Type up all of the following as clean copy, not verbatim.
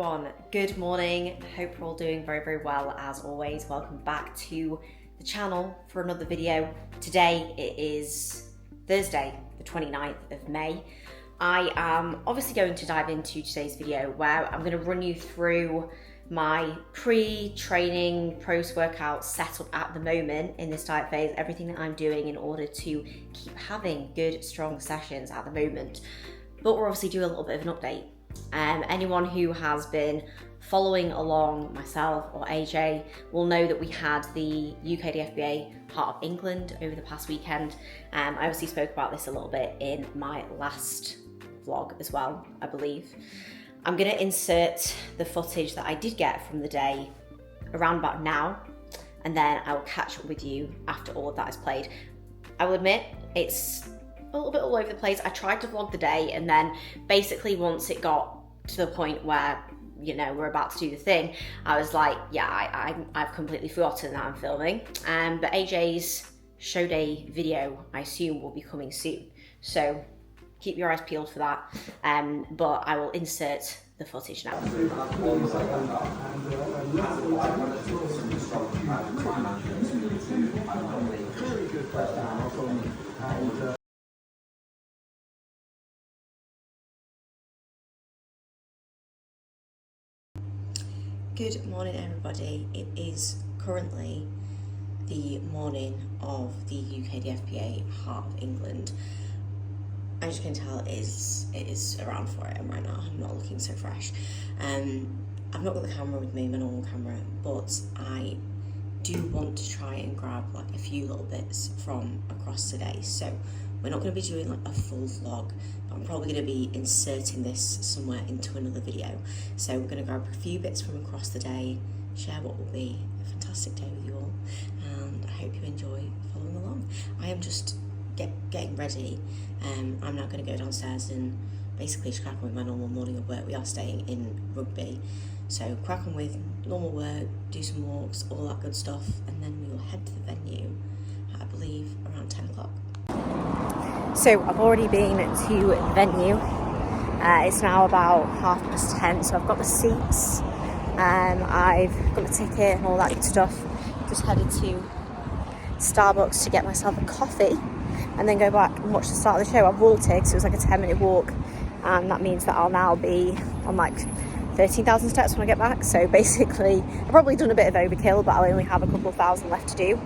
everyone, good morning. Hope you're all doing very well as always. Welcome back to the channel for another video. Today it is Thursday the 29th of May. I am obviously going to dive into today's video where I'm going to run you through my pre-training, post-workout setup at the moment in this diet phase, everything that I'm doing in order to keep having good, strong sessions at the moment. But we're obviously doing a little bit of an update. Anyone who has been following along, myself or AJ, will know that we had the UKDFBA Heart of England over the past weekend. I obviously spoke about this a little bit in my last vlog as well, I believe. I'm going to insert the footage that I did get from the day around about now, and then I will catch up with you after all of that is played. I will admit, it's a little bit all over the place. I tried to vlog the day, and then basically once it got to the point where, you know, we're about to do the thing, I was like, yeah, I've completely forgotten that I'm filming. But AJ's show day video, I assume, will be coming soon. So keep your eyes peeled for that. But I will insert the footage now. Good morning, everybody. It is currently the morning of the UKDFBA Heart of England. As you can tell, it is around 4 AM right now. I'm not looking so fresh. I've not got the camera with me, my normal camera, but I do want to try and grab like a few little bits from across today. So we're not going to be doing like a full vlog, but I'm probably going to be inserting this somewhere into another video. So we're going to grab a few bits from across the day, share what will be a fantastic day with you all, and I hope you enjoy following along. I am just getting ready. I'm now going to go downstairs and basically just crack on with my normal morning of work. We are staying in Rugby, so crack on with normal work, do some walks, all that good stuff, and then we will head to the venue at, I believe, around 10 o'clock. So I've already been to the venue. It's now about 10:30, so I've got the seats, I've got the ticket and all that good stuff. Just headed to Starbucks to get myself a coffee and then go back and watch the start of the show. I've walked it, so it was like a 10-minute walk, and that means that I'll now be on like 13,000 steps when I get back. So basically I've probably done a bit of overkill, but I'll only have a couple of thousand left to do,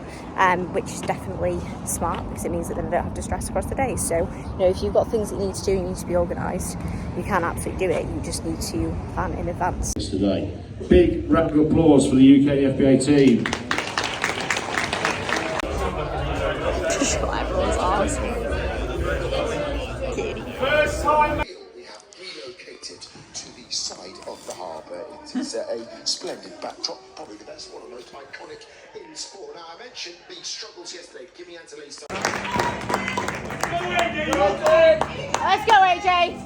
which is definitely smart because it means that then I don't have to stress across the day. So, you know, if you've got things that you need to do, you need to be organised, you can absolutely do it. You just need to plan in advance. Today, big round of applause for the UKDFBA team. Everyone's arse. First time we have relocated to the side of the harbour. It is a splendid backdrop, probably the best, one of the most iconic in sport. Now, I mentioned the struggles yesterday. Give me Anthony's. Let's go, AJ.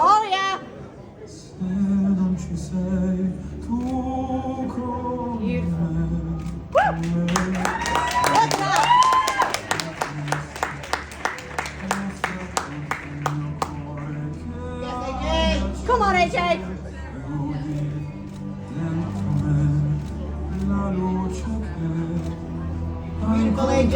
Oh yeah! Come on, AJ! Beautiful, AJ!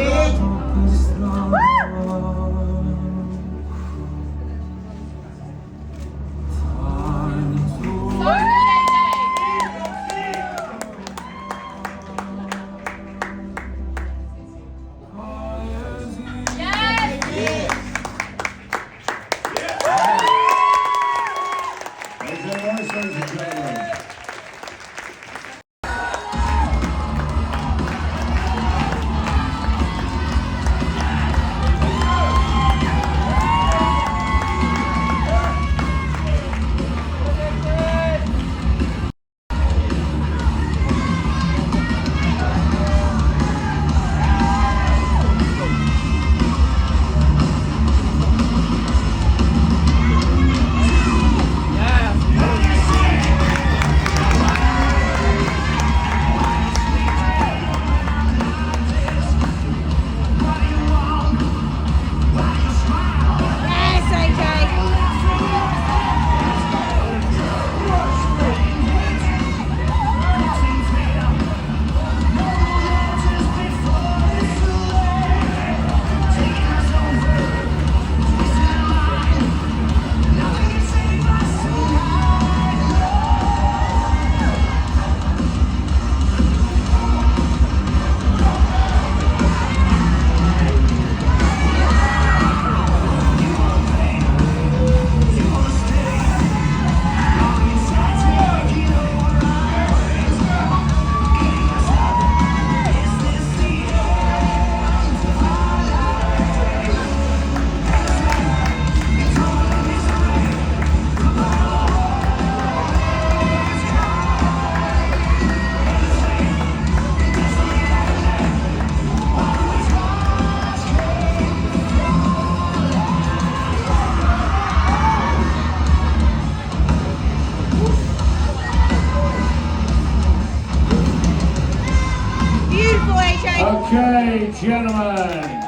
gentlemen,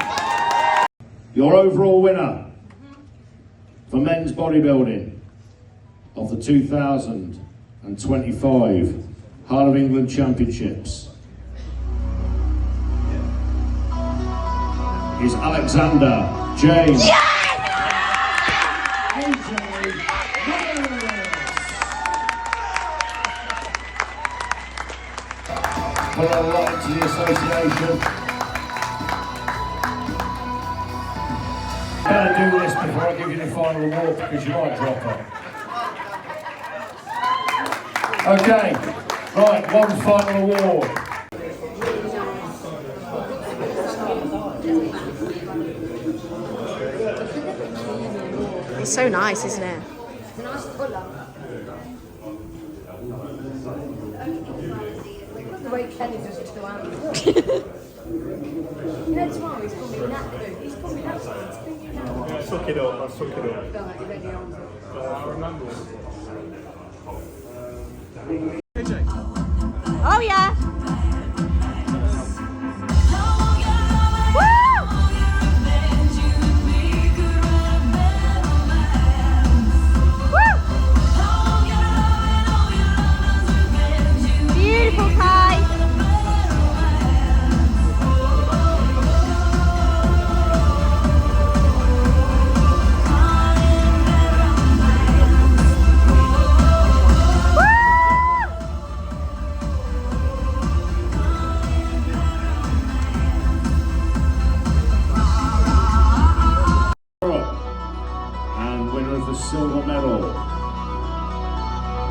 your overall winner for men's bodybuilding of the 2025 Heart of England Championships is Alexander James. Yes! Put a lot into the association. Better do this before I give you the final award because you might drop her. Okay, right, one final award. It's so nice, isn't it? Nice colour. The way Kelly does it to the hand. You know, tomorrow he's coming that food. He's coming that food. I suck it up, I suck it up. Don't let you ready on. I remember. Oh yeah! Beautiful, Khai! And winner of the silver medal.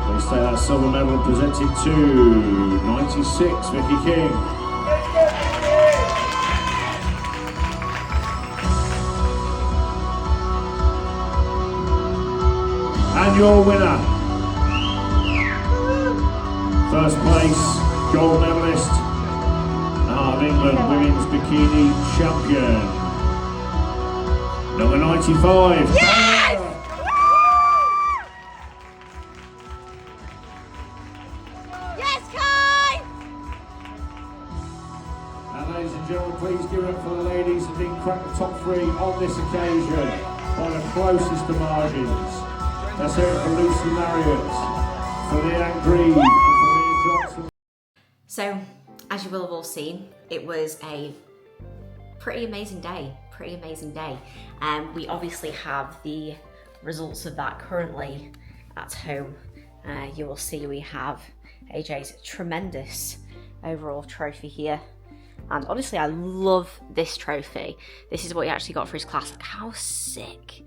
Please take that silver medal and present it to 96, Vicky King. And your winner, first place, gold medalist, Heart of England Women's Bikini Champion, number 95. Yes! Yes, Khai! And ladies and gentlemen, please give it up for the ladies who didn't crack the top 3 on this occasion by the closest to margins. Let's hear it for Lucy Marriott, for Leanne Green, and for Leah Johnson. So, as you will have all seen, it was a pretty amazing day. We obviously have the results of that currently at home. You will see we have AJ's tremendous overall trophy here. And honestly, I love this trophy. This is what he actually got for his class. Like, how sick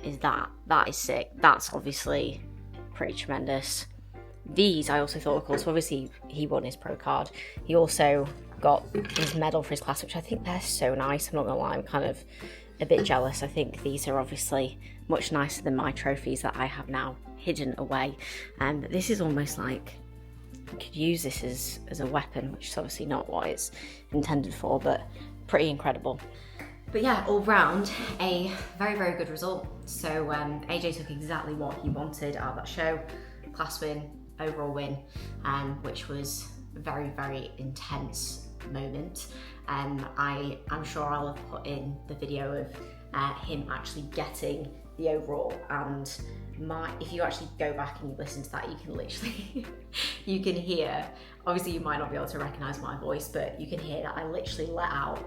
is that? That is sick. That's obviously pretty tremendous. These I also thought were cool. So obviously he won his pro card. He also got his medal for his class, which I think they're so nice. I'm not gonna lie, I'm kind of a bit jealous. I think these are obviously much nicer than my trophies that I have now hidden away. And this is almost like you could use this as a weapon, which is obviously not what it's intended for, but pretty incredible. But yeah, all round, a very, very good result. So AJ took exactly what he wanted out of that show. Class win, overall win, which was a very, very intense moment. I'm sure I'll have put in the video of him actually getting the overall, and if you actually go back and you listen to that, you can literally, you can hear, obviously you might not be able to recognize my voice, but you can hear that I literally let out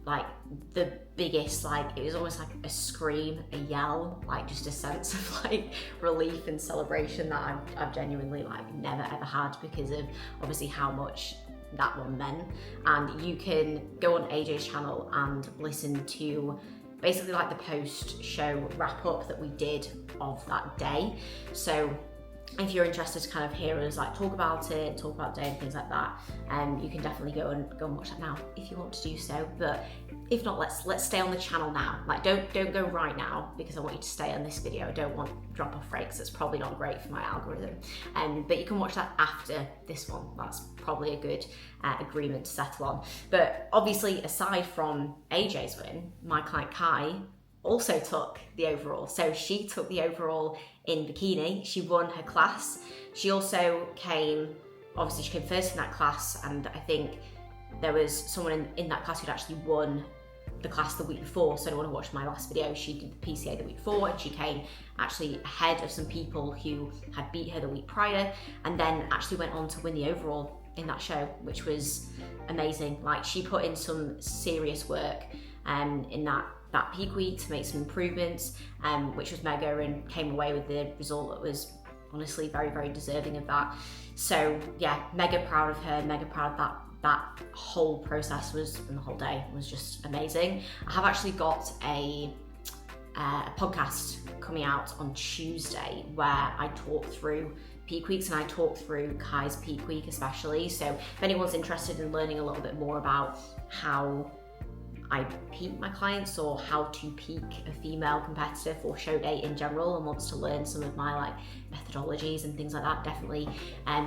like the biggest, like it was almost like a scream, a yell, like just a sense of like relief and celebration that I've genuinely like never ever had, because of obviously how much that one meant. And you can go on AJ's channel and listen to basically like the post-show wrap-up that we did of that day. So if you're interested to kind of hear us like talk about day and things like that, you can definitely go and watch that now if you want to do so. But if not, let's stay on the channel now. Like don't go right now, because I want you to stay on this video. I don't want drop off breaks. That's probably not great for my algorithm. But you can watch that after this one. That's probably a good agreement to settle on. But obviously, aside from AJ's win, my client Khai also took the overall. So she took the overall in bikini. She won her class. She also came, obviously she came first in that class, and I think there was someone in that class who'd actually won the class the week before. So anyone who watched my last video, she did the PCA the week before, and she came actually ahead of some people who had beat her the week prior, and then actually went on to win the overall in that show, which was amazing. Like, she put in some serious work in that peak week to make some improvements, which was mega, and came away with the result that was honestly very, very deserving of that. So yeah, mega proud of her, mega proud that whole process and the whole day was just amazing. I have actually got a podcast coming out on Tuesday where I talk through peak weeks, and I talk through Khai's peak week especially. So if anyone's interested in learning a little bit more about how I peak my clients, or how to peak a female competitor for show day in general, and wants to learn some of my like methodologies and things like that, definitely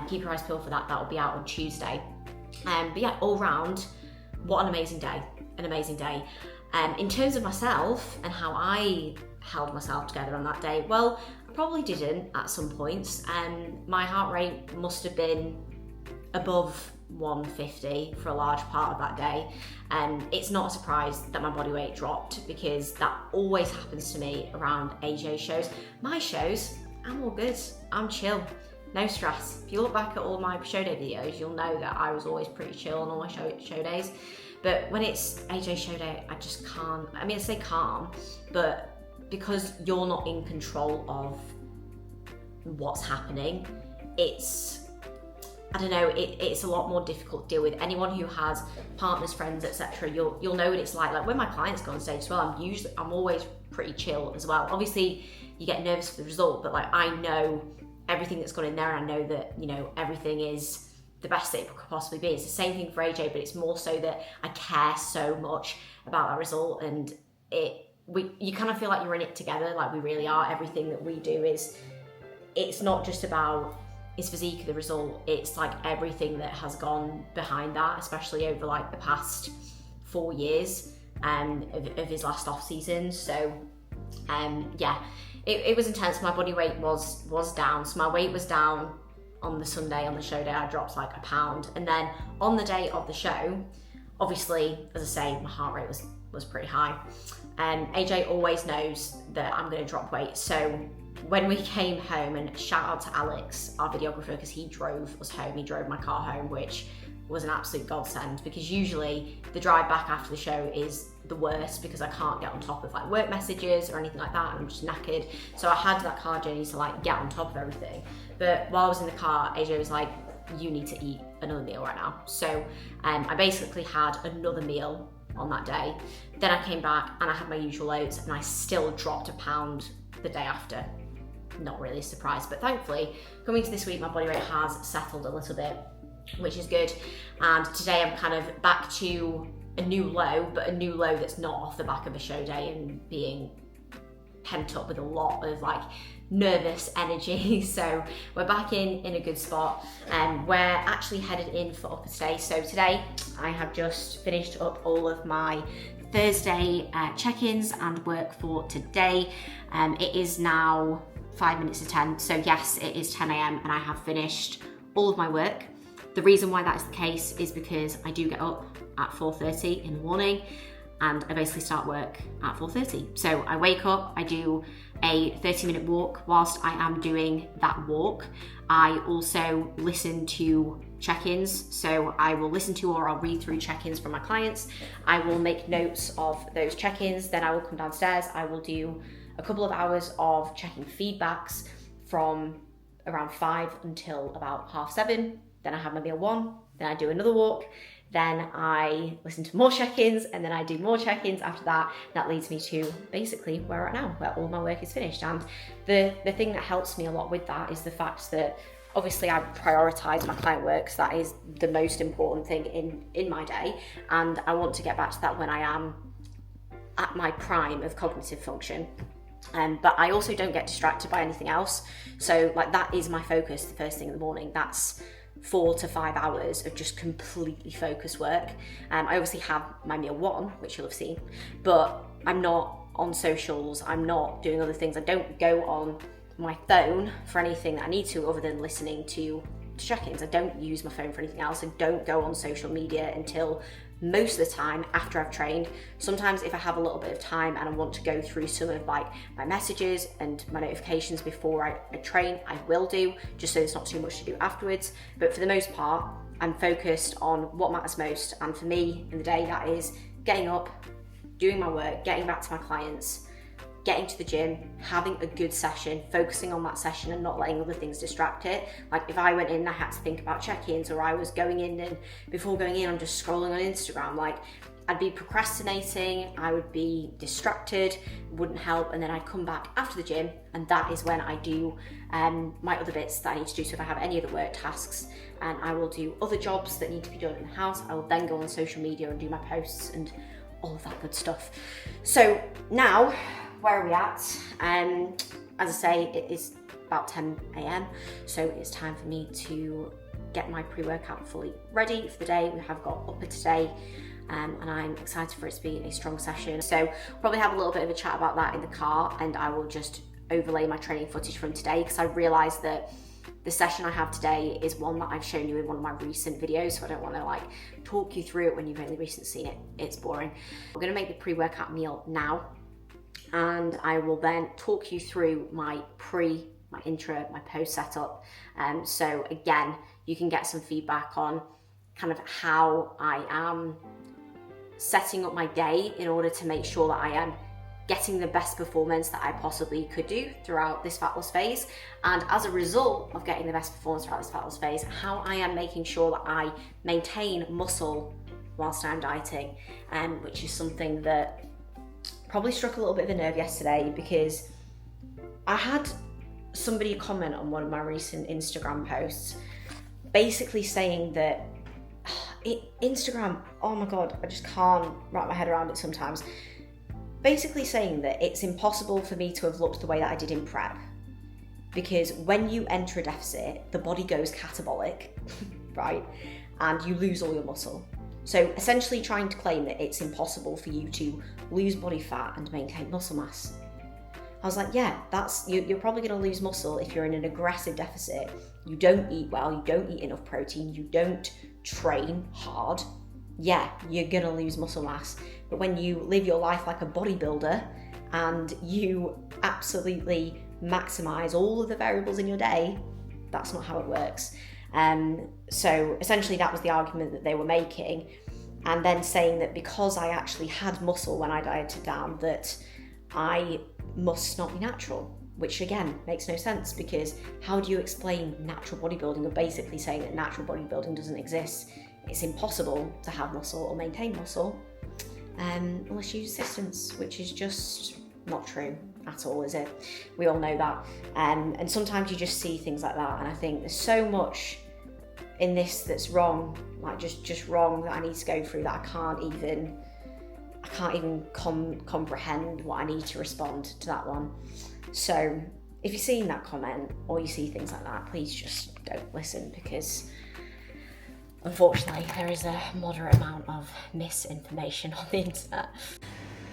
keep your eyes peeled for that. That will be out on Tuesday. But yeah, all round, what an amazing day, in terms of myself and how I held myself together on that day, well, I probably didn't at some points. My heart rate must have been above 150 for a large part of that day. It's not a surprise that my body weight dropped, because that always happens to me around AJ shows. My shows, I'm all good, I'm chill, no stress. If you look back at all my show day videos, you'll know that I was always pretty chill on all my show days. But when it's AJ show day, I just can't, I mean, I say calm, but because you're not in control of what's happening, it's, I don't know, it's a lot more difficult to deal with. Anyone who has partners, friends, etc., you'll know what it's like. Like when my clients go on stage as well, I'm always pretty chill as well. Obviously, you get nervous for the result, but like I know everything that's gone in there, and I know that, you know, everything is the best that it could possibly be. It's the same thing for AJ, but it's more so that I care so much about that result, and you kind of feel like you're in it together. Like we really are. Everything that we do it's not just about his physique, the result, it's like everything that has gone behind that, especially over like the past 4 years of his last off season. So yeah, it was intense. My body weight was down. So my weight was down on the Sunday, on the show day. I dropped like a pound, and then on the day of the show, obviously, as I say, my heart rate was pretty high. AJ always knows that I'm going to drop weight. So when we came home, and shout out to Alex, our videographer, because he drove us home, he drove my car home, which was an absolute godsend, because usually the drive back after the show is the worst, because I can't get on top of like work messages or anything like that, and I'm just knackered. So I had that car journey to like get on top of everything. But while I was in the car, AJ was like, you need to eat another meal right now. So I basically had another meal on that day. Then I came back and I had my usual oats, and I still dropped a pound the day after. Not really a surprise, but thankfully coming to this week, my body weight has settled a little bit, which is good. And today I'm kind of back to a new low, but a new low that's not off the back of a show day and being pent up with a lot of like nervous energy. So we're back in a good spot, and we're actually headed in for upper stay. So today I have just finished up all of my Thursday check-ins and work for today. It is now 5 minutes to 10. So yes, it is 10 a.m. and I have finished all of my work. The reason why that is the case is because I do get up at 4:30 in the morning, and I basically start work at 4:30. So I wake up, I do a 30-minute walk. Whilst I am doing that walk, I also listen to check-ins. So I will listen to, or I'll read through check-ins from my clients. I will make notes of those check-ins. Then I will come downstairs. I will do a couple of hours of checking feedbacks from around 5 until about 7:30. Then I have my meal one. Then I do another walk. Then I listen to more check-ins, and then I do more check-ins after that. That leads me to basically where we're at now, where all my work is finished. And the thing that helps me a lot with that is the fact that obviously I prioritise my client work, because that is the most important thing in my day. And I want to get back to that when I am at my prime of cognitive function. But I also don't get distracted by anything else. So like that is my focus the first thing in the morning. That's 4 to 5 hours of just completely focused work. I obviously have my meal one, which you'll have seen, but I'm not on socials. I'm not doing other things. I don't go on my phone for anything that I need to, other than listening to to check-ins. I don't use my phone for anything else. I don't go on social media until most of the time after I've trained. Sometimes if I have a little bit of time and I want to go through some of like my messages and my notifications before I train, I will do, just so there's not too much to do afterwards. But for the most part, I'm focused on what matters most. And for me in the day, that is getting up, doing my work, getting back to my clients, getting to the gym, having a good session, focusing on that session and not letting other things distract it. Like if I went in and I had to think about check-ins, or I was going in and before going in I'm just scrolling on Instagram, like I'd be procrastinating, I would be distracted, wouldn't help, and then I'd come back after the gym and that is when I do my other bits that I need to do. So if I have any other work tasks, and I will do other jobs that need to be done in the house, I will then go on social media and do my posts and all of that good stuff. So now, where are we at? As I say, it is about 10 a.m. so it's time for me to get my pre-workout fully ready for the day. We have got upper today, and I'm excited for it to be a strong session. So probably have a little bit of a chat about that in the car, and I will just overlay my training footage from today, because I realised that the session I have today is one that I've shown you in one of my recent videos, so I don't want to like talk you through it when you've only recently seen it. It's boring. We're going to make the pre-workout meal now, and I will then talk you through my my intro, my post setup. So again, you can get some feedback on kind of how I am setting up my day in order to make sure that I am getting the best performance that I possibly could do throughout this fat loss phase. And as a result of getting the best performance throughout this fat loss phase, how I am making sure that I maintain muscle whilst I'm dieting, which is something that probably struck a little bit of a nerve yesterday, because I had somebody comment on one of my recent Instagram posts basically saying that Instagram, oh my God, I just can't wrap my head around it sometimes. Basically saying that it's impossible for me to have looked the way that I did in prep, because when you enter a deficit, the body goes catabolic, right? And you lose all your muscle. So essentially trying to claim that it's impossible for you to lose body fat and maintain muscle mass. I was like, yeah, you're probably gonna lose muscle if you're in an aggressive deficit. You don't eat well, you don't eat enough protein, you don't train hard. Yeah, you're gonna lose muscle mass. But when you live your life like a bodybuilder and you absolutely maximize all of the variables in your day, that's not how it works. So essentially that was the argument that they were making, and then saying that because I actually had muscle when I dieted down, that I must not be natural, which again makes no sense, because how do you explain natural bodybuilding? You're basically saying that natural bodybuilding doesn't exist. It's impossible to have muscle or maintain muscle unless you use assistance, which is just not true at all, is it? We all know that. And sometimes you just see things like that, and I think there's so much in this that's wrong, like just wrong, that I need to go through, that I can't even comprehend what I need to respond to that one. So if you're seeing that comment or you see things like that, please just don't listen, because unfortunately there is a moderate amount of misinformation on the internet.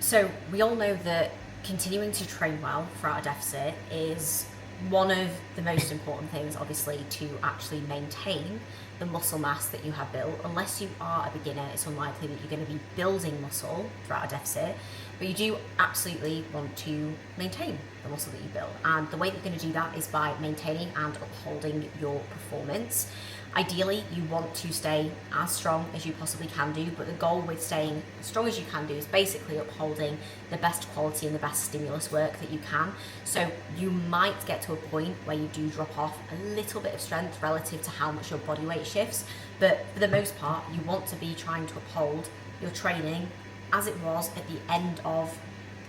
So we all know that continuing to train well throughout a deficit is one of the most important things, obviously, to actually maintain the muscle mass that you have built. Unless you are a beginner, it's unlikely that you're going to be building muscle throughout a deficit, but you do absolutely want to maintain the muscle that you build. And the way that you're going to do that is by maintaining and upholding your performance. Ideally, you want to stay as strong as you possibly can do, but the goal with staying as strong as you can do is basically upholding the best quality and the best stimulus work that you can. So you might get to a point where you do drop off a little bit of strength relative to how much your body weight shifts, but for the most part, you want to be trying to uphold your training as it was at the end of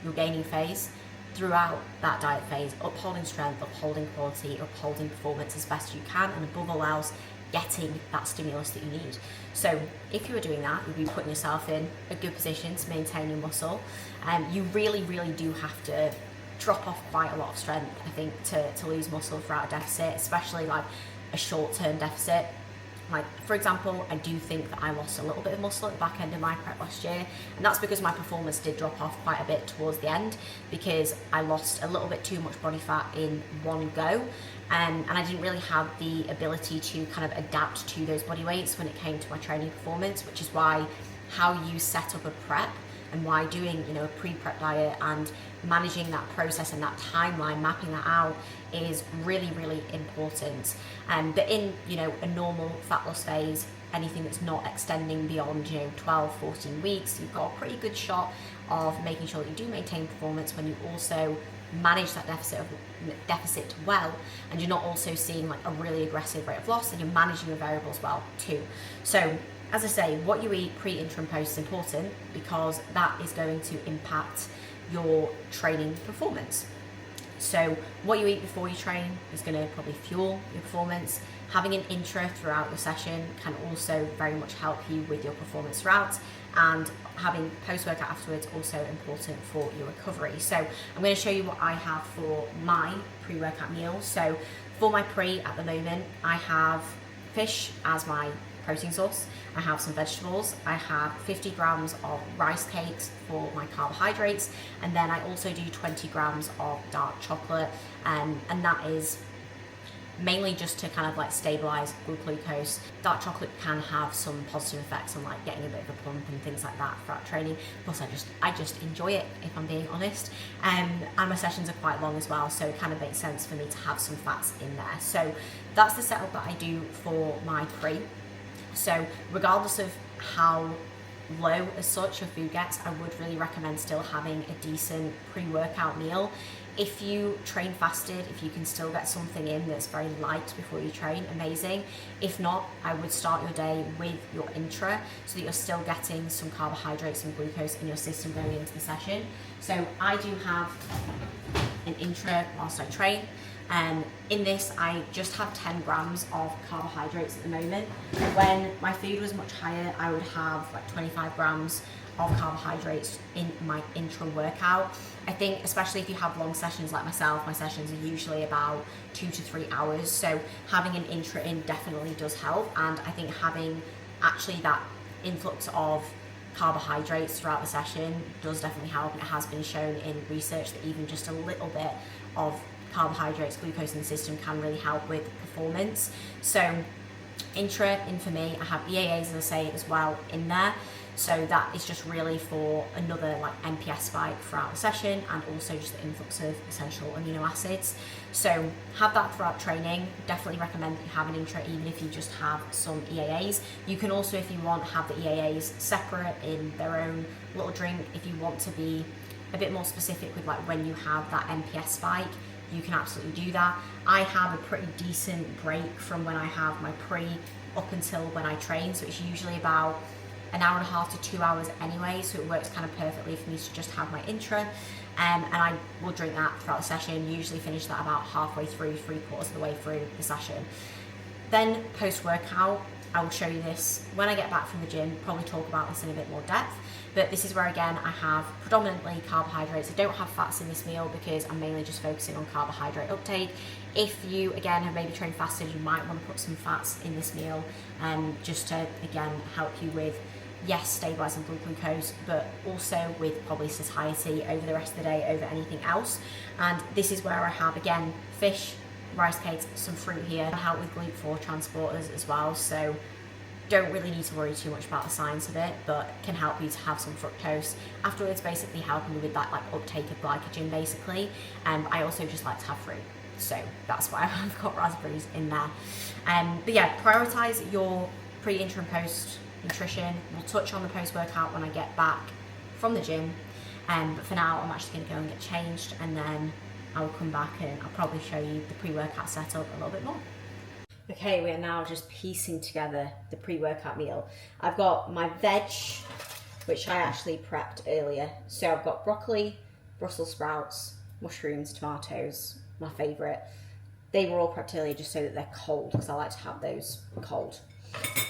your gaining phase, throughout that diet phase, upholding strength, upholding quality, upholding performance as best you can, and above all else, getting that stimulus that you need. So if you are doing that, you'll be putting yourself in a good position to maintain your muscle. You really do have to drop off quite a lot of strength, I think, to lose muscle throughout a deficit, especially like a short-term deficit. Like, for example, I do think that I lost a little bit of muscle at the back end of my prep last year, and that's because my performance did drop off quite a bit towards the end because I lost a little bit too much body fat in one go, and I didn't really have the ability to kind of adapt to those body weights when it came to my training performance, which is why how you set up a prep and why doing, you know, a pre-prep diet and managing that process and that timeline, mapping that out is really, really important. But in, you know, a normal fat loss phase, anything that's not extending beyond, you know, 12, 14 weeks, you've got a pretty good shot of making sure that you do maintain performance when you also manage that deficit well, and you're not also seeing like a really aggressive rate of loss, and you're managing your variables well too. So as I say, what you eat pre, intra and post is important because that is going to impact your training performance. So what you eat before you train is going to probably fuel your performance. Having an intra throughout the session can also very much help you with your performance throughout, and having post-workout afterwards also important for your recovery. So I'm going to show you what I have for my pre-workout meal. So for my pre at the moment, I have fish as my protein source, I have some vegetables, I have 50 grams of rice cakes for my carbohydrates, and then I also do 20 grams of dark chocolate, and that is mainly just to kind of like stabilize blood glucose. Dark chocolate can have some positive effects on like getting a bit of a pump and things like that throughout training. Plus I just enjoy it, if I'm being honest. And my sessions are quite long as well, so it kind of makes sense for me to have some fats in there. So that's the setup that I do for my pre. So regardless of how low as such your food gets, I would really recommend still having a decent pre-workout meal. If you train fasted, if you can still get something in that's very light before you train, amazing. If not, I would start your day with your intra so that you're still getting some carbohydrates and glucose in your system going into the session. So I do have an intra whilst I train. In this, I just have 10 grams of carbohydrates at the moment. When my food was much higher, I would have like 25 grams of carbohydrates in my intra workout. I think especially if you have long sessions like myself, my sessions are usually about 2 to 3 hours. So having an intra in definitely does help. And I think having actually that influx of carbohydrates throughout the session does definitely help. And it has been shown in research that even just a little bit of carbohydrates, glucose in the system can really help with performance. So intra in for me, I have EAAs, as I say, as well in there. So that is just really for another like MPS spike throughout the session, and also just the influx of essential amino acids. So have that throughout training. Definitely recommend that you have an intra even if you just have some EAAs. You can also, if you want, have the EAAs separate in their own little drink. If you want to be a bit more specific with like when you have that MPS spike, you can absolutely do that. I have a pretty decent break from when I have my pre up until when I train, so it's usually about an hour and a half to 2 hours anyway, so it works kind of perfectly for me to just have my intra, and I will drink that throughout the session, usually finish that about halfway through, 3/4 of the way through the session. Then post-workout, I will show you this when I get back from the gym, probably talk about this in a bit more depth, but this is where again I have predominantly carbohydrates. I don't have fats in this meal because I'm mainly just focusing on carbohydrate uptake. If you again have maybe trained fasted, you might want to put some fats in this meal, just to again help you with, yes, stabilizing blood glucose, but also with probably satiety over the rest of the day over anything else. And this is where I have again fish, rice cakes, some fruit here, help with GLUT4 transporters as well. So don't really need to worry too much about the science of it, but can help you to have some fructose afterwards, basically helping you with that like uptake of glycogen basically. I also just like to have fruit, so that's why I've got raspberries in there. But yeah, prioritize your pre, intra and post nutrition. We'll touch on the post-workout when I get back from the gym, but for now I'm actually going to go and get changed, and then I'll come back and I'll probably show you the pre-workout setup a little bit more. Okay, we are now just piecing together the pre-workout meal. I've got my veg, which I actually prepped earlier. So I've got broccoli, Brussels sprouts, mushrooms, tomatoes, my favourite. They were all prepped earlier just so that they're cold, because I like to have those cold.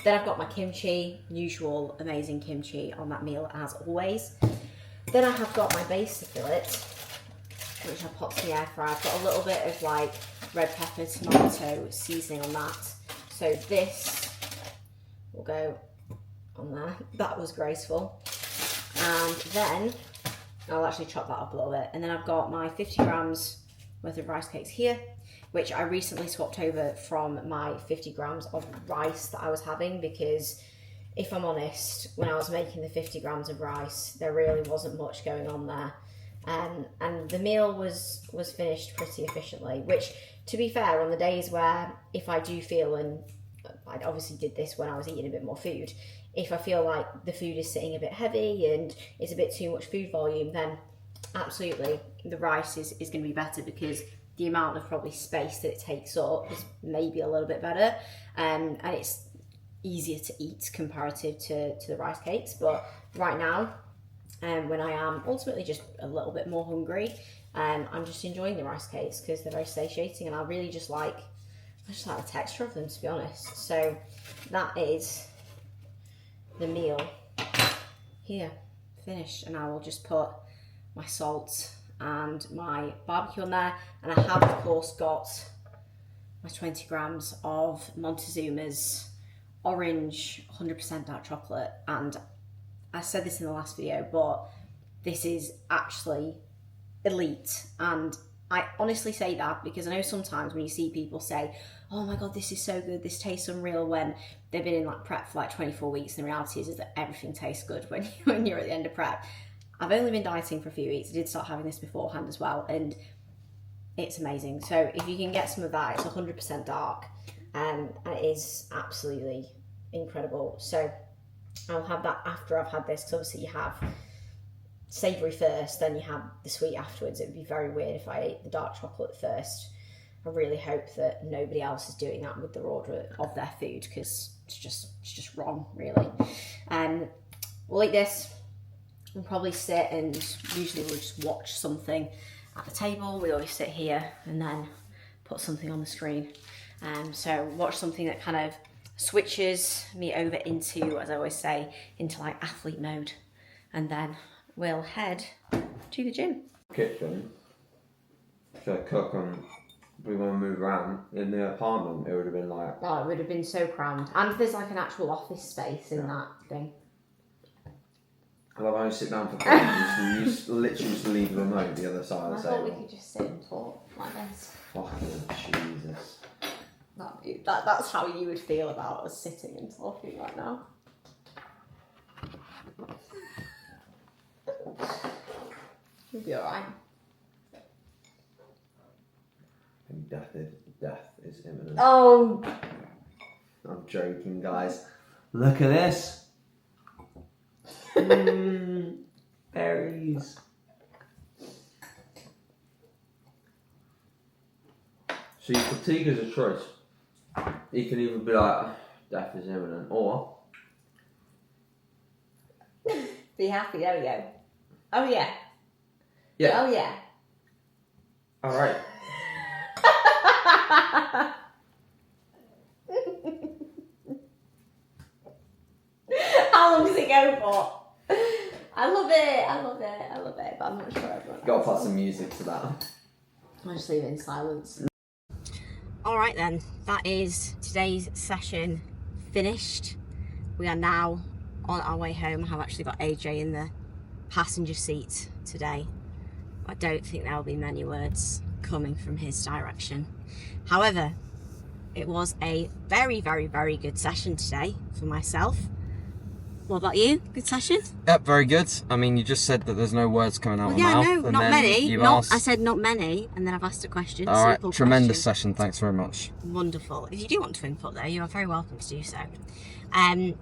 Then I've got my kimchi, usual amazing kimchi on that meal as always. Then I have got my basic fillet, which I popped in the air fryer. I've got a little bit of like red pepper, tomato seasoning on that. So this will go on there. That was graceful. And then I'll actually chop that up a little bit. And then I've got my 50 grams worth of rice cakes here, which I recently swapped over from my 50 grams of rice that I was having, because if I'm honest, when I was making the 50 grams of rice, there really wasn't much going on there. And the meal was finished pretty efficiently, which, to be fair, on the days where if I do feel, and I obviously did this when I was eating a bit more food, if I feel like the food is sitting a bit heavy and it's a bit too much food volume, then absolutely the rice is going to be better, because the amount of probably space that it takes up is maybe a little bit better, and it's easier to eat comparative to the rice cakes. But right now, when I am ultimately just a little bit more hungry, I'm just enjoying the rice cakes because they're very satiating, and I just like the texture of them, to be honest. So that is the meal here, finished, and I will just put my salt and my barbecue on there, and I have of course got my 20 grams of Montezuma's orange 100% dark chocolate. And I said this in the last video, but this is actually elite, and I honestly say that because I know sometimes when you see people say, oh my god, this is so good, this tastes unreal, when they've been in like prep for like 24 weeks, and the reality is that everything tastes good when you're at the end of prep. I've only been dieting for a few weeks. I did start having this beforehand as well, and it's amazing. So if you can get some of that, it's 100% dark, and it is absolutely incredible. So I'll have that after I've had this, because obviously you have savoury first, then you have the sweet afterwards. It would be very weird if I ate the dark chocolate first. I really hope that nobody else is doing that with their order of their food, because it's just wrong, really. We'll eat this. We'll probably sit, and usually we'll just watch something at the table. We always sit here and then put something on the screen. So watch something that kind of switches me over into, as I always say, into like athlete mode, and then we'll head to the gym. Kitchen. Should I cook and we want to move around in the apartment? It would have been like... Oh, it would have been so crammed. And there's like an actual office space in that thing. I love how you sit down for things, you just literally just leave the remote the other side of the I thought table. we could just sit and talk like this. Fucking Jesus. That's how you would feel about us sitting and talking right now. You'll be alright. Death is imminent. Oh! I'm joking, guys. Look at this. Berries. So your fatigue is a choice. You can either be like, death is imminent, or Be happy, there we go. Oh yeah. yeah. Oh yeah. Alright. How long does it go for? I love it, but I'm not sure everyone else Gotta put will. some music to that. I'll just leave it in silence. Alright then, that is today's session finished. We are now on our way home. I've actually got AJ in the passenger seat today. I don't think there will be many words coming from his direction. However, it was a very, very, very good session today for myself. What about you? Good session? Yep, very good. I mean, you just said that there's no words coming out of my mouth. No, and not then many. you've Not, asked... I said not many, and then I've asked a question. All right, Simple tremendous question. session. Thanks very much. Wonderful. If you do want to input though, you are very welcome to do so.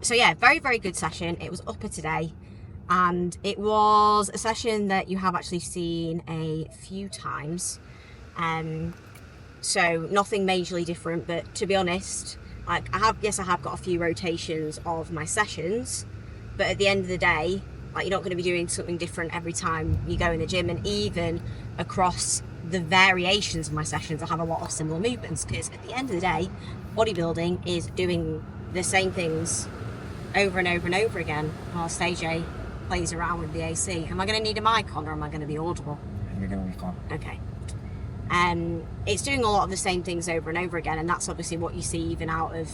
So yeah, very, very good session. It was upper today, and it was a session that you have actually seen a few times. So nothing majorly different, but to be honest, like I have got a few rotations of my sessions, but at the end of the day, like you're not going to be doing something different every time you go in the gym, and even across the variations of my sessions, I have a lot of similar movements, because at the end of the day, bodybuilding is doing the same things over and over and over again whilst AJ plays around with the AC. Am I going to need a mic on, or am I going to be audible? You're going to be fine. Okay. It's doing a lot of the same things over and over again, and that's obviously what you see even out of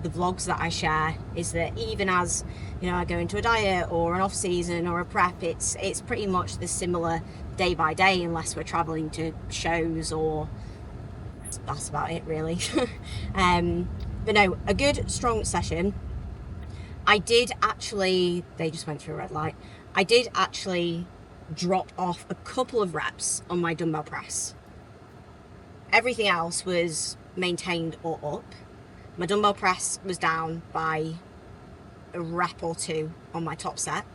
the vlogs that I share is that even as, you know, I go into a diet or an off season or a prep, it's pretty much the similar day by day, unless we're traveling to shows, or that's about it really. But no, a good strong session. I did actually, they just went through a red light. I did actually drop off a couple of reps on my dumbbell press. Everything else was maintained or up. My dumbbell press was down by a rep or two on my top set,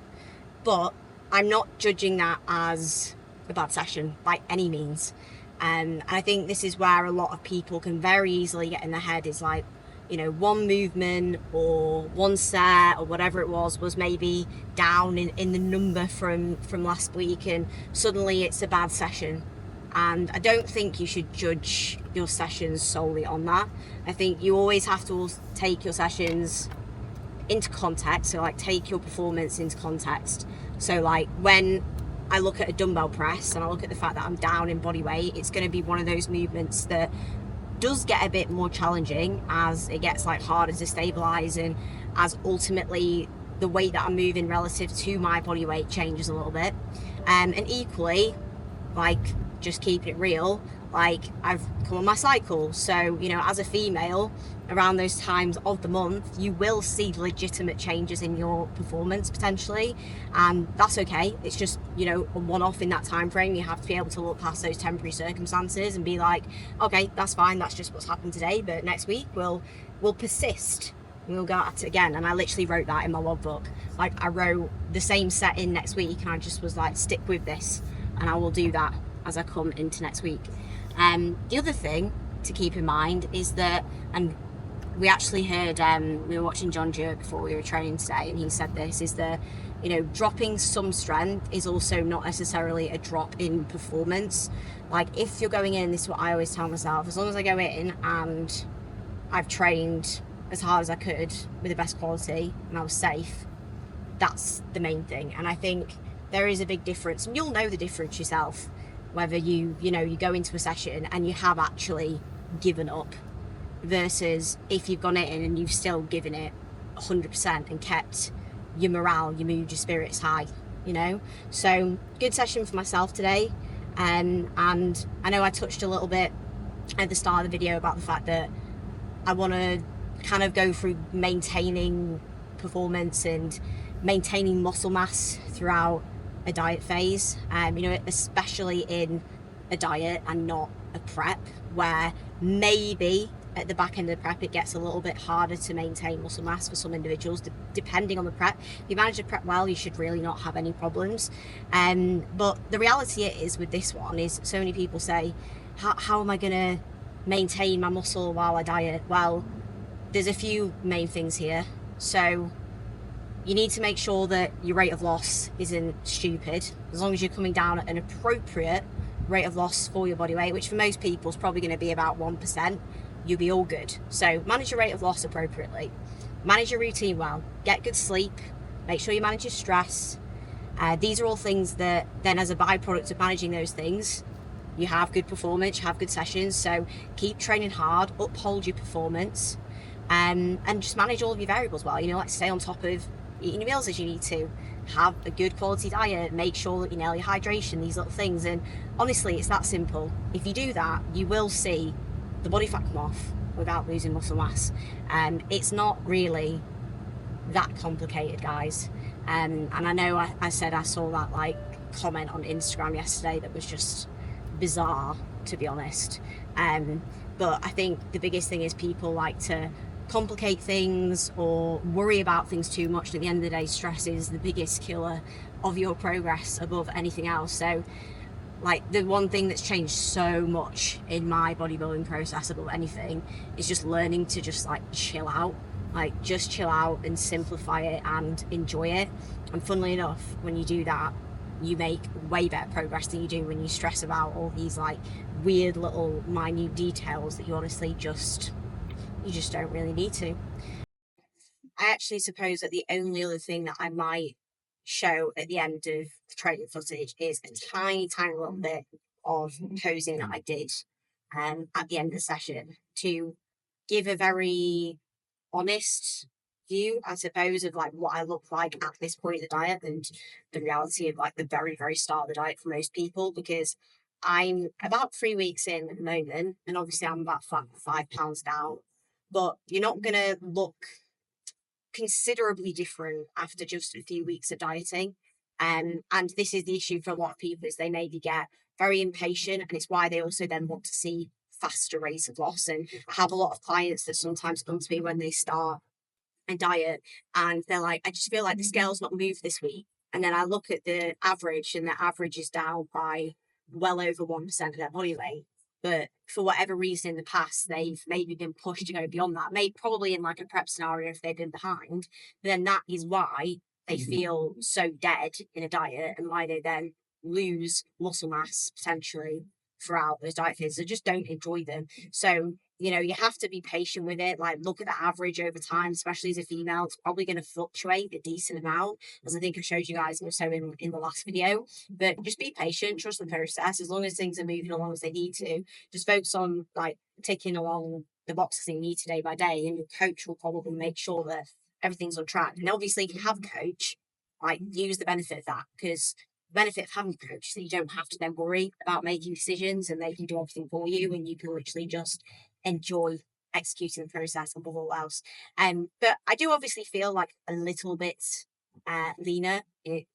but I'm not judging that as a bad session by any means. And I think this is where a lot of people can very easily get in their head, is like, you know, one movement or one set or whatever it was maybe down in the number from last week, and suddenly it's a bad session. And I don't think you should judge your sessions solely on that. I think you always have to take your sessions into context. So like, take your performance into context. So like, when I look at a dumbbell press and I look at the fact that I'm down in body weight, it's going to be one of those movements that does get a bit more challenging as it gets like harder to stabilize, and as ultimately the weight that I'm moving relative to my body weight changes a little bit. And equally, like, just keep it real, like, I've come on my cycle, so, you know, as a female, around those times of the month, you will see legitimate changes in your performance potentially, and that's okay. It's just, you know, a one-off in that time frame. You have to be able to look past those temporary circumstances and be like, okay, that's fine, that's just what's happened today, but next week we'll persist, we'll go at it again. And I literally wrote that in my logbook. Like, I wrote the same set in next week, and I just was like, stick with this, and I will do that as I come into next week. The other thing to keep in mind is that, and we actually heard, we were watching John Jurt before we were training today, and he said this, is that, you know, dropping some strength is also not necessarily a drop in performance. Like, if you're going in, this is what I always tell myself, as long as I go in and I've trained as hard as I could with the best quality and I was safe, that's the main thing. And I think there is a big difference, and you'll know the difference yourself, whether you go into a session and you have actually given up, versus if you've gone in and you've still given it 100% and kept your morale, your mood, your spirits high, you know. So good session for myself today. And I know I touched a little bit at the start of the video about the fact that I want to kind of go through maintaining performance and maintaining muscle mass throughout a diet phase, you know, especially in a diet and not a prep, where maybe at the back end of the prep it gets a little bit harder to maintain muscle mass for some individuals, depending on the prep. If you manage to prep well, you should really not have any problems. But the reality is with this one is, so many people say, how am I going to maintain my muscle while I diet? Well, there's a few main things here. So you need to make sure that your rate of loss isn't stupid. As long as you're coming down at an appropriate rate of loss for your body weight, which for most people is probably going to be about 1%, you'll be all good. So manage your rate of loss appropriately. Manage your routine well. Get good sleep. Make sure you manage your stress. These are all things that then, as a byproduct of managing those things, you have good performance, you have good sessions. So keep training hard, uphold your performance, and just manage all of your variables well. You know, like, stay on top of eating your meals as you need to, have a good quality diet, make sure that you nail your hydration, these little things. And honestly, it's that simple. If you do that, you will see the body fat come off without losing muscle mass. It's not really that complicated, guys. And I know I said I saw that like comment on Instagram yesterday that was just bizarre, to be honest. But I think the biggest thing is people like to complicate things or worry about things too much. And at the end of the day, stress is the biggest killer of your progress above anything else. So, like, the one thing that's changed so much in my bodybuilding process above anything is just learning to just like chill out. Like, just chill out and simplify it and enjoy it. And funnily enough, when you do that, you make way better progress than you do when you stress about all these like weird little minute details that you honestly just don't really need to. I actually suppose that the only other thing that I might show at the end of the training footage is a tiny little bit of posing that I did at the end of the session, to give a very honest view, I suppose, of like what I look like at this point in the diet and the reality of like the very, very start of the diet for most people, because I'm about 3 weeks in at the moment, and obviously I'm about 5 pounds down, but you're not going to look considerably different after just a few weeks of dieting. And this is the issue for a lot of people, is they maybe get very impatient, and it's why they also then want to see faster rates of loss. And I have a lot of clients that sometimes come to me when they start a diet and they're like, I just feel like the scale's not moved this week. And then I look at the average, and the average is down by well over 1% of their body weight. But for whatever reason in the past, they've maybe been pushed to go beyond that. Maybe probably in like a prep scenario if they've been behind. But then that is why they feel so dead in a diet, and why they then lose muscle mass potentially throughout those diet phases. So just don't enjoy them. So, you have to be patient with it. Like, look at the average over time, especially as a female. It's probably going to fluctuate a decent amount, as I think I showed you guys also in the last video. But just be patient, trust the process. As long as things are moving along as they need to, just focus on like ticking along the boxes you need to day by day, and your coach will probably make sure that everything's on track. And obviously, if you have a coach, like, use the benefit of that, because the benefit of having a coach is that you don't have to then worry about making decisions, and they can do everything for you, and you can literally just enjoy executing the process above all else. But I do obviously feel like a little bit leaner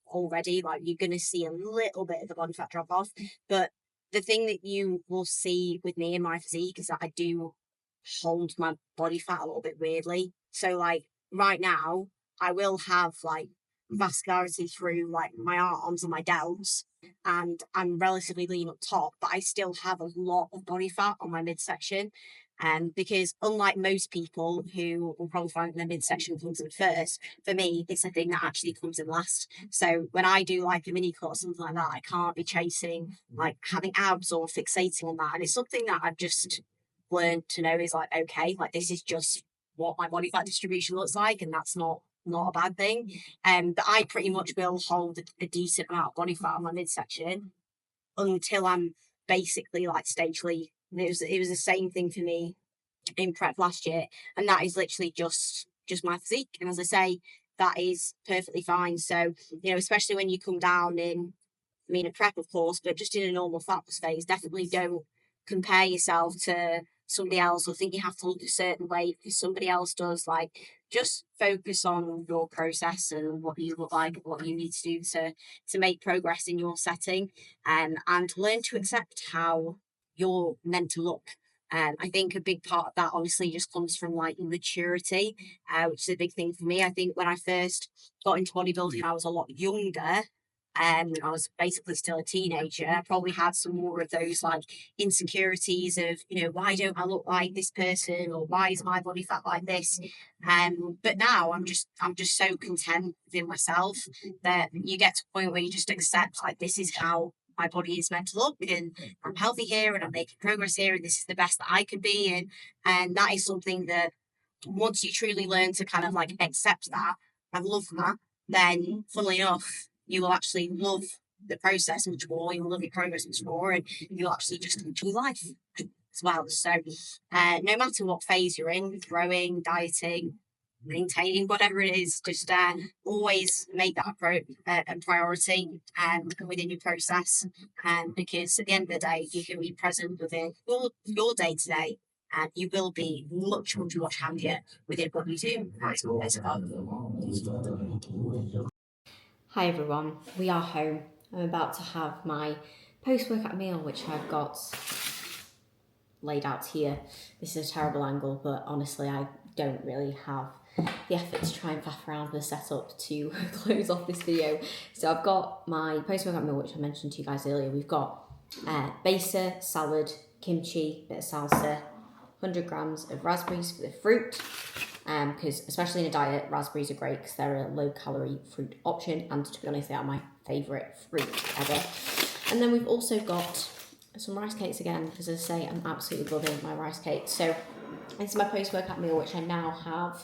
already. Like, you're going to see a little bit of the body fat drop off. But the thing that you will see with me and my physique is that I do hold my body fat a little bit weirdly. So like right now, I will have like vascularity through like my arms and my delts, and I'm relatively lean up top, but I still have a lot of body fat on my midsection. Because unlike most people who will probably find their midsection comes in first, for me, it's a thing that actually comes in last. So when I do like a mini cut or something like that, I can't be chasing like having abs or fixating on that. And it's something that I've just learned to know is like, okay, like this is just what my body fat distribution looks like, and that's not a bad thing. But I pretty much will hold a decent amount of body fat on my midsection until I'm basically like stage lean. It was the same thing for me in prep last year, and that is literally just my physique. And as I say, that is perfectly fine. So, especially when you come down in, a prep of course, but just in a normal fat loss phase, definitely don't compare yourself to somebody else or think you have to look a certain way because somebody else does. Like, just focus on your process and what you look like and what you need to do to make progress in your setting, and learn to accept how you're meant to look. I think a big part of that honestly just comes from like maturity, which is a big thing for me. I think when I first got into bodybuilding, I was a lot younger. I was basically still a teenager. I probably had some more of those like insecurities of, why don't I look like this person, or why is my body fat like this? But now I'm just so content within myself that you get to a point where you just accept like this is how my body is meant to look, and I'm healthy here, and I'm making progress here, and this is the best that I could be. And that is something that once you truly learn to kind of like accept that and love that, then funnily enough, you will actually love the process much more, you'll love your progress much more, and you'll actually just enjoy life as well. So no matter what phase you're in, growing, dieting, maintaining, whatever it is, just always make that a priority within your process, because at the end of the day, you can be present within your day-to-day, and you will be much happier within what you do. That's always about. Hi everyone, we are home. I'm about to have my post-workout meal, which I've got laid out here. This is a terrible angle, but honestly I don't really have the effort to try and faff around with the setup to close off this video. So I've got my post-workout meal, which I mentioned to you guys earlier. We've got besa, salad, kimchi, bit of salsa, 100 grams of raspberries for the fruit, because especially in a diet, raspberries are great because they're a low-calorie fruit option, and to be honest, they are my favourite fruit ever. And then we've also got some rice cakes again, because as I say, I'm absolutely loving my rice cakes. So this is my post-workout meal, which I now have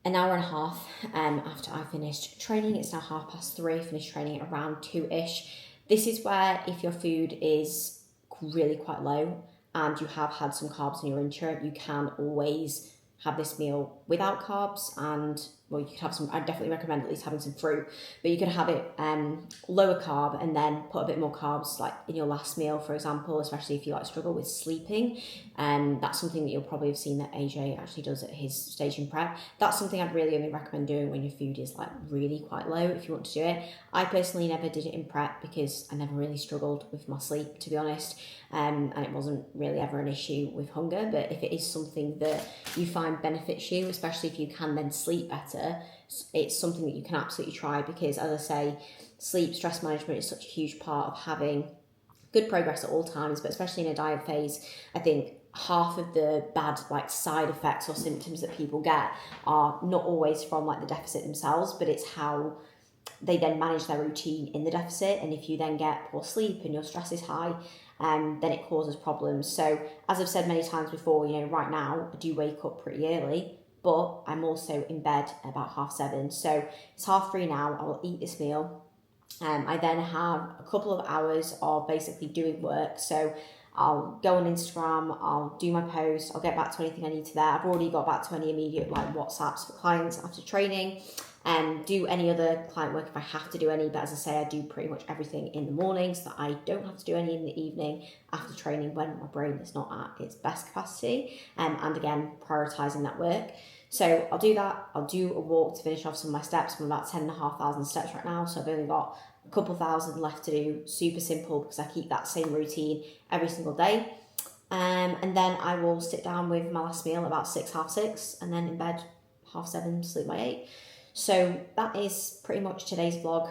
an hour and a half after I finished training. It's now 3:30, finished training at around 2-ish. This is where, if your food is really quite low and you have had some carbs in your intro, you can always have this meal without carbs, and well, you could have some, I'd definitely recommend at least having some fruit, but you could have it lower carb and then put a bit more carbs like in your last meal, for example, especially if you like struggle with sleeping. That's something that you'll probably have seen that AJ actually does at his stage in prep. That's something I'd really only recommend doing when your food is like really quite low, if you want to do it. I personally never did it in prep because I never really struggled with my sleep, to be honest, and it wasn't really ever an issue with hunger. But if it is something that you find benefits you, especially if you can then sleep better, it's something that you can absolutely try, because as I say, sleep, stress management is such a huge part of having good progress at all times, but especially in a diet phase. I think half of the bad like side effects or symptoms that people get are not always from like the deficit themselves, but it's how they then manage their routine in the deficit. And if you then get poor sleep and your stress is high, then it causes problems. So as I've said many times before, you know, right now I do wake up pretty early, but I'm also in bed at about 7:30. So it's 3:30 now. I will eat this meal. I then have a couple of hours of basically doing work. So I'll go on Instagram, I'll do my post, I'll get back to anything I need to there. I've already got back to any immediate like WhatsApps for clients after training, and do any other client work if I have to do any. But as I say, I do pretty much everything in the morning so that I don't have to do any in the evening after training when my brain is not at its best capacity, and again, prioritising that work. So I'll do that. I'll do a walk to finish off some of my steps. I'm about 10,500 steps right now, so I've only got a couple thousand left to do. Super simple, because I keep that same routine every single day. And then I will sit down with my last meal about 6, 6:30, and then in bed 7:30, sleep by 8. So that is pretty much today's vlog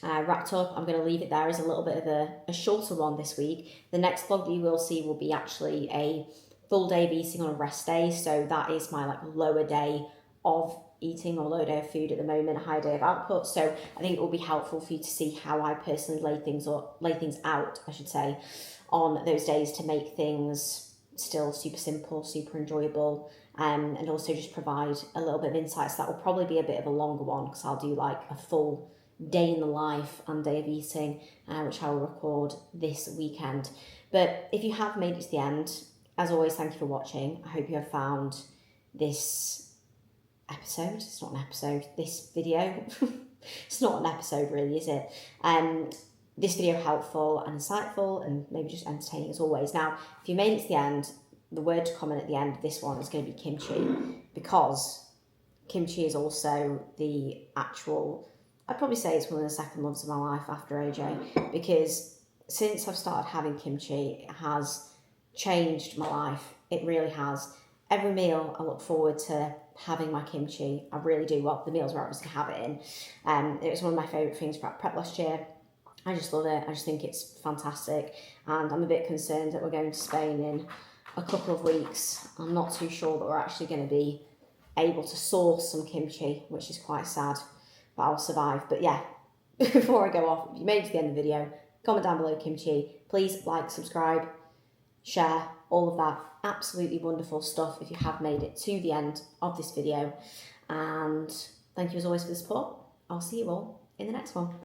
wrapped up. I'm going to leave it there as a little bit of a shorter one this week. The next vlog that you will see will be actually a full day of eating on a rest day. So that is my like lower day of eating, or lower day of food at the moment, a high day of output. So I think it will be helpful for you to see how I personally lay things out, I should say, on those days to make things still super simple, super enjoyable, and also just provide a little bit of insights. That will probably be a bit of a longer one, because I'll do like a full day in the life and day of eating, which I will record this weekend. But if you have made it to the end, as always, thank you for watching. I hope you have found this episode, it's not an episode, this video, it's not an episode really, is it? This video helpful and insightful, and maybe just entertaining as always. Now, if you made it to the end, the word to comment at the end of this one is going to be kimchi, because kimchi is also the actual, I'd probably say it's one of the second loves of my life after AJ, because since I've started having kimchi, it has changed my life. It really has. Every meal I look forward to having my kimchi. I really do. Well, the meals where I obviously have it in. It was one of my favourite things for prep last year. I just love it. I just think it's fantastic. And I'm a bit concerned that we're going to Spain in a couple of weeks. I'm not too sure that we're actually going to be able to source some kimchi, which is quite sad, but I'll survive. But yeah, before I go off, if you made it to the end of the video, comment down below kimchi. Please like, subscribe, share, all of that absolutely wonderful stuff if you have made it to the end of this video. And thank you as always for the support. I'll see you all in the next one.